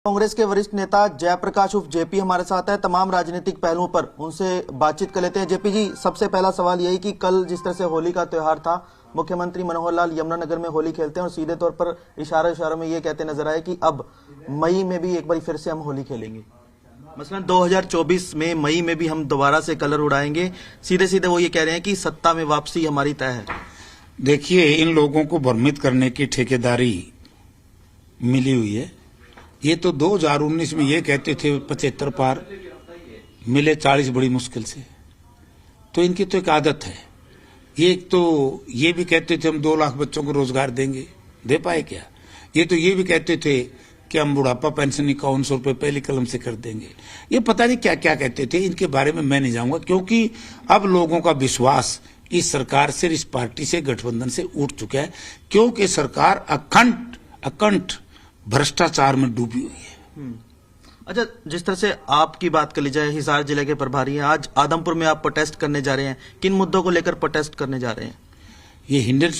कांग्रेस के वरिष्ठ नेता जयप्रकाश उर्फ जेपी हमारे साथ है। तमाम राजनीतिक पहलुओं पर उनसे बातचीत कर लेते हैं। जेपी जी, सबसे पहला सवाल यही कि कल जिस तरह से होली का त्योहार था, मुख्यमंत्री मनोहर लाल यमुनानगर में होली खेलते हैं और सीधे तौर पर इशारों में ये कहते नजर आए कि अब मई में भी एक बार फिर से हम होली खेलेंगे। मसलन 2024 में मई में भी हम दोबारा से कलर उड़ाएंगे। सीधे सीधे वो ये कह रहे हैं कि सत्ता में वापसी हमारी तय है। देखिए, इन लोगों को भ्रमित करने की ठेकेदारी मिली हुई है। ये तो 2019 में ये कहते थे 75 पार, मिले 40 बड़ी मुश्किल से। तो इनकी तो एक आदत है। ये भी कहते थे हम 2 लाख बच्चों को रोजगार देंगे, दे पाए क्या? ये तो ये भी कहते थे कि हम बुढ़ापा पेंशन 5100 रुपये पहली कलम से कर देंगे। ये पता नहीं क्या क्या कहते थे। इनके बारे में मैं नहीं जाऊंगा, क्योंकि अब लोगों का विश्वास इस सरकार से, इस पार्टी से, गठबंधन से उठ चुका है, क्योंकि सरकार अकंठ भ्रष्टाचार में डूबी हुई है। अच्छा, जिस तरह से आपकी बात कर ली जाए, हिसार जिले के प्रभारी हैं, आज आदमपुर में आप प्रोटेस्ट करने जा रहे हैं। किन मुद्दों को लेकर प्रोटेस्ट करने जा रहे हैं? ये हिंडन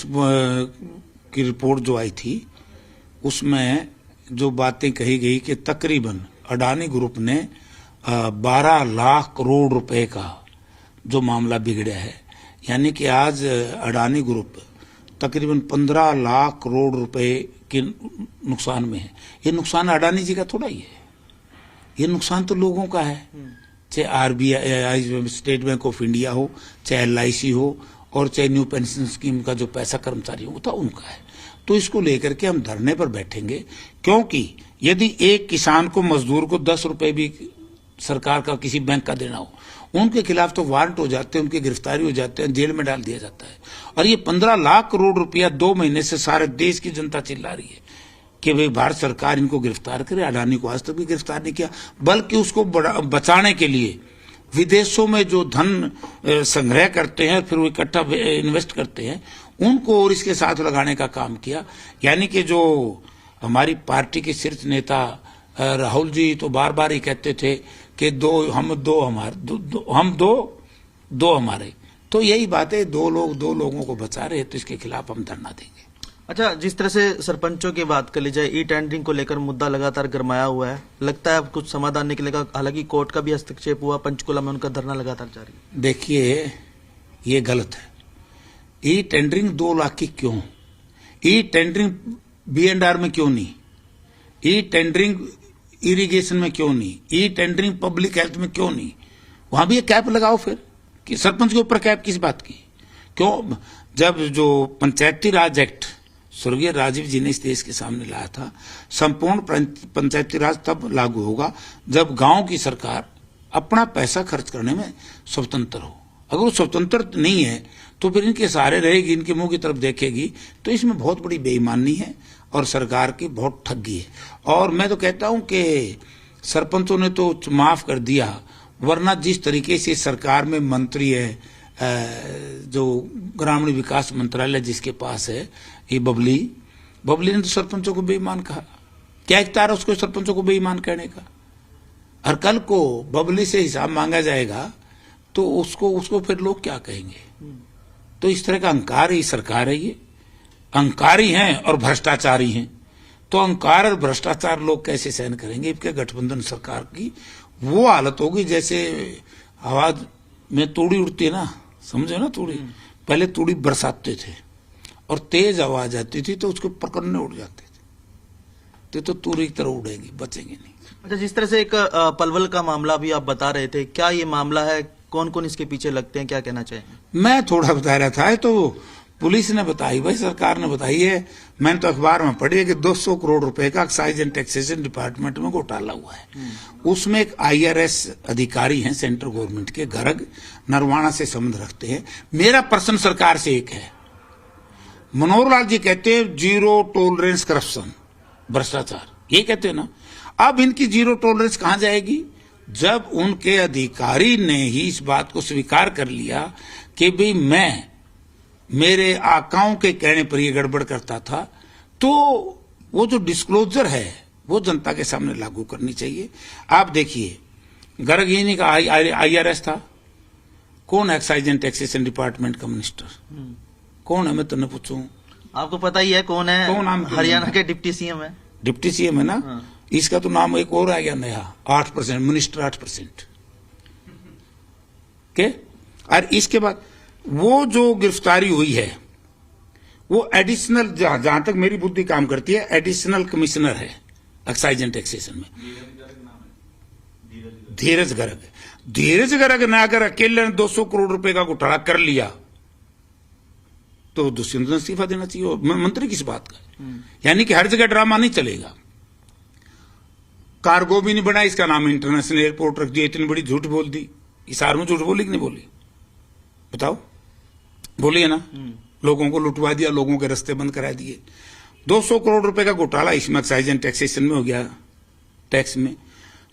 की रिपोर्ट जो आई थी, उसमें जो बातें कही गई कि तकरीबन अडानी ग्रुप ने 12 लाख करोड़ रुपए का जो मामला बिगड़ा है, यानी कि आज अडानी ग्रुप तकरीबन 15 लाख करोड़ रुपए के नुकसान में है। ये नुकसान अडानी जी का थोड़ा ही है, ये नुकसान तो लोगों का है। चाहे RBI, state bank of India हो, चाहे LIC हो, और चाहे न्यू पेंशन स्कीम का जो पैसा कर्मचारियों को था उनका है। तो इसको लेकर के हम धरने पर बैठेंगे, क्योंकि यदि एक किसान को, मजदूर को 10 रुपए भी सरकार का किसी बैंक का देना हो, उनके खिलाफ तो वारंट हो जाते हैं, उनकी गिरफ्तारी हो जाते हैं, जेल में डाल दिया जाता है। और ये 15 लाख करोड़ रुपया 2 महीने से सारे देश की जनता चिल्ला रही है कि भाई भारत सरकार इनको गिरफ्तार करे। अडानी को आज तक भी गिरफ्तार नहीं किया, बल्कि उसको बचाने के लिए विदेशों में जो धन संग्रह करते हैं, फिर वो इकट्ठा इन्वेस्ट करते हैं, उनको और इसके साथ लगाने का काम किया। यानी कि जो हमारी पार्टी के शीर्ष नेता राहुल जी तो बार बार ही कहते थे कि हम दो हमारे। तो यही बात है, 2 लोगों को बचा रहे, तो इसके खिलाफ हम धरना देंगे। अच्छा, जिस तरह से सरपंचों की बात कर ली जाए, ई टेंडरिंग को लेकर मुद्दा लगातार गरमाया हुआ है, लगता है अब कुछ समाधान निकलेगा। हालांकि कोर्ट का भी हस्तक्षेप हुआ, पंचकुला में उनका धरना लगातार जारी है। देखिए, ये गलत है। ई टेंडरिंग 2 लाख की क्यों? ई टेंडरिंग B&R में क्यों नहीं? ई टेंडरिंग इरिगेशन में क्यों नहीं? ई टेंडरिंग पब्लिक हेल्थ में क्यों नहीं? वहां भी एक कैप लगाओ फिर, कि सरपंच के ऊपर कैप किस बात की? क्यों? जब जो पंचायती राज एक्ट स्वर्गीय राजीव जी ने इस देश के सामने लाया था, संपूर्ण पंचायती राज तब लागू होगा जब गांव की सरकार अपना पैसा खर्च करने में स्वतंत्र हो। अगर वो स्वतंत्र नहीं है तो फिर इनके सहारे रहेगी, इनके मुंह की तरफ देखेगी, तो इसमें बहुत बड़ी बेईमानी है और सरकार की बहुत ठगी है। और मैं तो कहता हूं कि सरपंचों ने तो माफ कर दिया, वरना जिस तरीके से सरकार में मंत्री है, जो ग्रामीण विकास मंत्रालय जिसके पास है, ये बबली ने तो सरपंचों को बेईमान कहा। क्या इख्तियार है उसको सरपंचों को बेईमान कहने का? और कल को बबली से हिसाब मांगा जाएगा तो उसको फिर लोग क्या कहेंगे? तो इस तरह का अहंकार ही सरकार है। ये अहंकारी हैं और भ्रष्टाचारी हैं। तो अहंकार और भ्रष्टाचार लोग कैसे सहन करेंगे? इसके गठबंधन सरकार की वो हालत होगी जैसे हवा में तूड़ी उड़ती है ना, समझे ना? तूड़ी, पहले तूड़ी बरसाते थे और तेज आवाज आती थी तो उसको पकड़ने उड़ जाते थे, तो तूड़ी की तरह उड़ेंगे, बचेंगे नहीं। अच्छा, जिस तरह से एक पलवल का मामला भी आप बता रहे थे, क्या ये मामला है? कौन कौन इसके पीछे लगते हैं? क्या कहना चाहिए? मैं थोड़ा बता रहा था, तो पुलिस ने बताई, भाई सरकार ने बताई है। मैंने तो अखबार में पढ़ी है कि 200 करोड़ रुपए का एक्साइज एंड टैक्सेशन डिपार्टमेंट में घोटाला हुआ है। उसमें एक IRS अधिकारी हैं सेंट्रल गवर्नमेंट के, गर्ग, नरवाना से संबंध रखते हैं। मेरा प्रश्न सरकार से एक है, मनोहर लाल जी कहते हैं 0 टॉलरेंस करप्शन, भ्रष्टाचार, ये कहते हैं ना। अब इनकी 0 टॉलरेंस कहां जाएगी? जब उनके अधिकारी ने ही इस बात को स्वीकार कर लिया कि भाई मैं मेरे आकाओं के कहने पर ये गड़बड़ करता था, तो वो जो डिस्क्लोजर है वो जनता के सामने लागू करनी चाहिए। आप देखिए, गर्ग ही नहीं का IRS था, कौन? एक्साइज एंड टैक्सेशन डिपार्टमेंट का मिनिस्टर कौन है? मैं तुमने पूछूं, आपको पता ही है कौन है? कौन? हरियाणा के डिप्टी CM है। डिप्टी CM है ना? इसका तो नाम एक और आ गया नया 8%, मिनिस्टर 8% के। और इसके बाद वो जो गिरफ्तारी हुई है वो एडिशनल, जहां तक मेरी बुद्धि काम करती है, एडिशनल कमिश्नर है एक्साइज एंड टैक्सेशन में, धीरज गर्ग। धीरज गर्ग ने अगर अकेले ने 200 करोड़ रुपए का घोटाला कर लिया तो दुष्यंत ने इस्तीफा देना चाहिए। मंत्री किस बात का? यानी कि हर जगह ड्रामा नहीं चलेगा। कार्गो भी नहीं बना, इसका नाम इंटरनेशनल एयरपोर्ट रख दिया, इतनी बड़ी झूठ बोल दी। इस आर में झूठ बोली कि नहीं बोली? बताओ, बोली है ना? लोगों को लुटवा दिया, लोगों के रास्ते बंद करा दिए। 200 करोड़ रुपए का घोटाला इसमें एक्साइज एंड टैक्सेशन में हो गया, टैक्स में।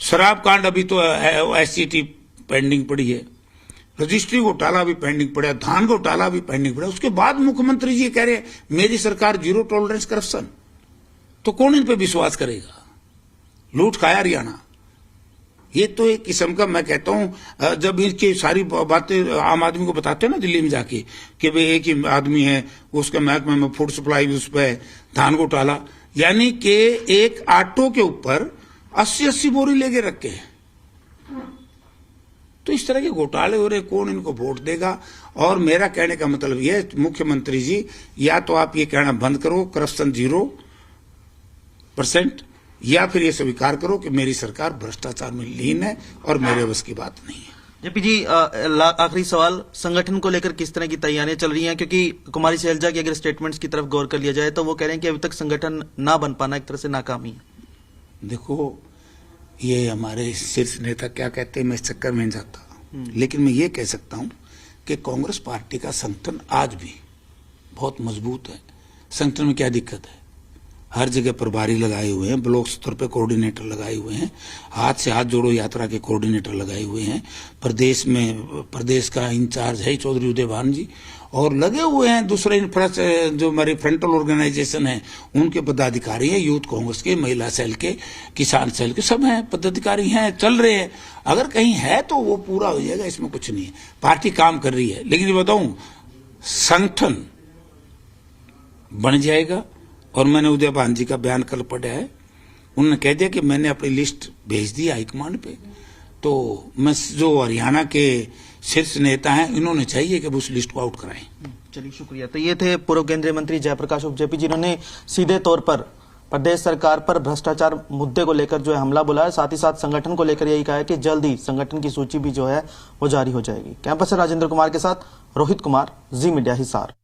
शराब कांड अभी तो एससीटी पेंडिंग पड़ी है, रजिस्ट्री घोटाला भी पेंडिंग पड़ा, धान घोटाला भी पेंडिंग पड़ा। उसके बाद मुख्यमंत्री जी कह रहे मेरी सरकार जीरो टॉलरेंस करप्शन, तो कौन इन पे विश्वास करेगा? लूट खाया हरियाणा। ये तो एक किस्म का, मैं कहता हूं, जब इनकी सारी बातें आम आदमी को बताते हैं ना दिल्ली में जाके कि भाई एक ही आदमी है, उसके महकमे में फूड सप्लाई उस पर धान घोटाला, यानी कि एक ऑटो के ऊपर 80-80 बोरी लेके रखे हैं। तो इस तरह के घोटाले हो रहे, कौन इनको वोट देगा? और मेरा कहने का मतलब यह है, मुख्यमंत्री जी, या तो आप ये कहना बंद करो करप्शन 0%, या फिर ये स्वीकार करो कि मेरी सरकार भ्रष्टाचार में लीन है और मेरे बस की बात नहीं है। जेपी जी, आखिरी सवाल, संगठन को लेकर किस तरह की तैयारियां चल रही हैं? क्योंकि कुमारी शैलजा की अगर स्टेटमेंट्स की तरफ गौर कर लिया जाए तो वो कह रहे हैं कि अभी तक संगठन ना बन पाना एक तरह से नाकामी है। देखो, ये हमारे शीर्ष नेता क्या कहते हैं, मैं इस चक्कर में नहीं जाता, लेकिन मैं ये कह सकता हूं कि कांग्रेस पार्टी का संगठन आज भी बहुत मजबूत है। संगठन में क्या दिक्कत है? हर जगह प्रभारी लगाए हुए हैं, ब्लॉक स्तर पे कोऑर्डिनेटर लगाए हुए हैं, हाथ से हाथ जोड़ो यात्रा के कोऑर्डिनेटर लगाए हुए हैं, प्रदेश में प्रदेश का इंचार्ज है चौधरी उदय भान जी, और लगे हुए हैं दूसरे जो हमारे फ्रंटल ऑर्गेनाइजेशन है उनके पदाधिकारी हैं, यूथ कांग्रेस के, महिला सेल के, किसान सेल के, सब हैं, पदाधिकारी हैं, चल रहे हैं। अगर कहीं है तो वो पूरा हो जाएगा, इसमें कुछ नहीं है। पार्टी काम कर रही है, लेकिन ये बताऊं, संगठन बन जाएगा। और मैंने उदय भान जी का बयान कल पढ़ा है, उन्होंने कह दिया कि मैंने अपनी लिस्ट भेज दी हाईकमांड पे, तो मैं जो हरियाणा के शीर्ष नेता हैं इन्होंने चाहिए कि उस लिस्ट को आउट कराएं। चलिए, शुक्रिया। तो ये थे पूर्व केंद्रीय मंत्री जयप्रकाश उर्फ जेपी, जिन्होंने सीधे तौर पर प्रदेश सरकार पर भ्रष्टाचार मुद्दे को लेकर जो है हमला बोला है, साथ ही साथ संगठन को लेकर यही कहा है कि जल्द ही संगठन की सूची भी जो है वो जारी हो जाएगी। कैंपस से राजेंद्र कुमार के साथ रोहित कुमार, जी मीडिया, हिसार।